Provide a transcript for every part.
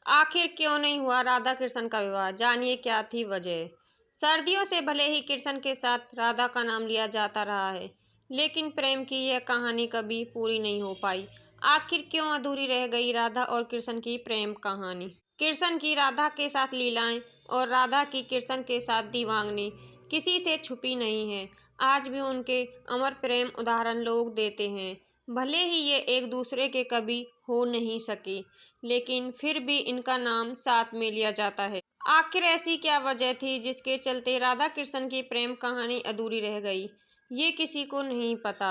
आखिर क्यों नहीं हुआ राधा कृष्ण का विवाह, जानिए क्या थी वजह। सर्दियों से भले ही कृष्ण के साथ राधा का नाम लिया जाता रहा है, लेकिन प्रेम की यह कहानी कभी पूरी नहीं हो पाई। आखिर क्यों अधूरी रह गई राधा और कृष्ण की प्रेम कहानी। कृष्ण की राधा के साथ लीलाएं और राधा की कृष्ण के साथ दीवांगनी किसी से छुपी नहीं है। आज भी उनके अमर प्रेम उदाहरण लोग देते हैं। भले ही ये एक दूसरे के कभी हो नहीं सके, लेकिन फिर भी इनका नाम साथ में लिया जाता है। आखिर ऐसी क्या वजह थी जिसके चलते राधा कृष्ण की प्रेम कहानी अधूरी रह गई, ये किसी को नहीं पता।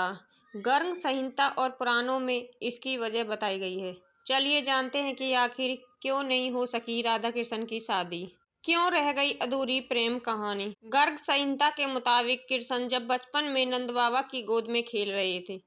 गर्ग संहिता और पुराणों में इसकी वजह बताई गई है। चलिए जानते हैं कि आखिर क्यों नहीं हो सकी राधा कृष्ण की शादी, क्यों रह गई अधूरी प्रेम कहानी। गर्ग संहिता के मुताबिक कृष्ण जब बचपन में नंद बाबा की गोद में खेल रहे थे,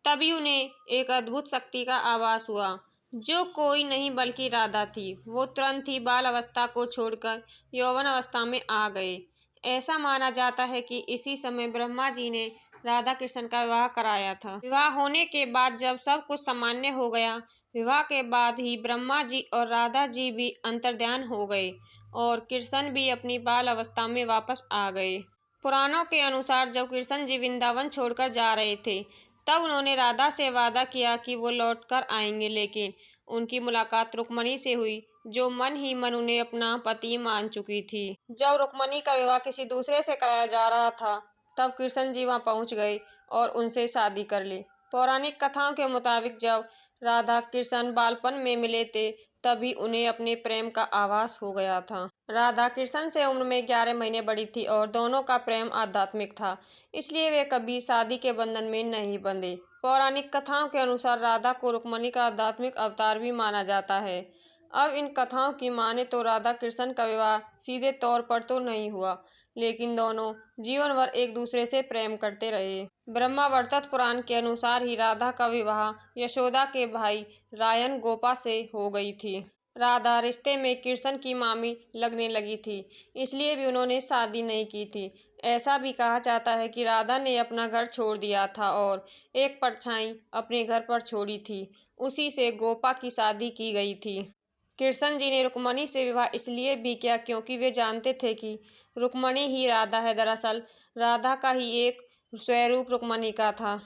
तभी उन्हें एक अद्भुत शक्ति का आभास हुआ, जो कोई नहीं बल्कि राधा थी। वो तुरंत ही बाल अवस्था को छोड़कर यौवन अवस्था में आ गए। ऐसा माना जाता है कि इसी समय ब्रह्मा जी ने राधा कृष्ण का विवाह कराया था। विवाह होने के बाद जब सब कुछ सामान्य हो गया, विवाह के बाद ही ब्रह्मा जी और राधा जी भी अंतर्ध्यान हो गए और कृष्ण भी अपनी बाल अवस्था में वापस आ गए। पुराणों के अनुसार जब कृष्ण जी वृंदावन छोड़कर जा रहे थे, तब उन्होंने राधा से वादा किया कि वो लौटकर आएंगे, लेकिन उनकी मुलाकात रुक्मणी से हुई, जो मन ही मन उन्हें अपना पति मान चुकी थी। जब रुक्मणी का विवाह किसी दूसरे से कराया जा रहा था, तब कृष्ण जी वहां पहुंच गए और उनसे शादी कर ली। पौराणिक कथाओं के मुताबिक जब राधा कृष्ण बालपन में मिले थे, तभी उन्हें अपने प्रेम का आभास हो गया था। राधा कृष्ण से उम्र में 11 महीने बड़ी थी और दोनों का प्रेम आध्यात्मिक था, इसलिए वे कभी शादी के बंधन में नहीं बंधे। पौराणिक कथाओं के अनुसार राधा को रुक्मणी का आध्यात्मिक अवतार भी माना जाता है। अब इन कथाओं की माने तो राधा कृष्ण का विवाह सीधे तौर पर तो नहीं हुआ, लेकिन दोनों जीवन भर एक दूसरे से प्रेम करते रहे। ब्रह्मावर्त पुराण के अनुसार ही राधा का विवाह यशोदा के भाई रायन गोपा से हो गई थी। राधा रिश्ते में कृष्ण की मामी लगने लगी थी, इसलिए भी उन्होंने शादी नहीं की थी। ऐसा भी कहा जाता है कि राधा ने अपना घर छोड़ दिया था और एक परछाई अपने घर पर छोड़ी थी, उसी से गोपा की शादी की गई थी। कृष्ण जी ने रुक्मणी से विवाह इसलिए भी किया क्योंकि वे जानते थे कि रुक्मणी ही राधा है। दरअसल राधा का ही एक स्वरूप रुक्मणी का था।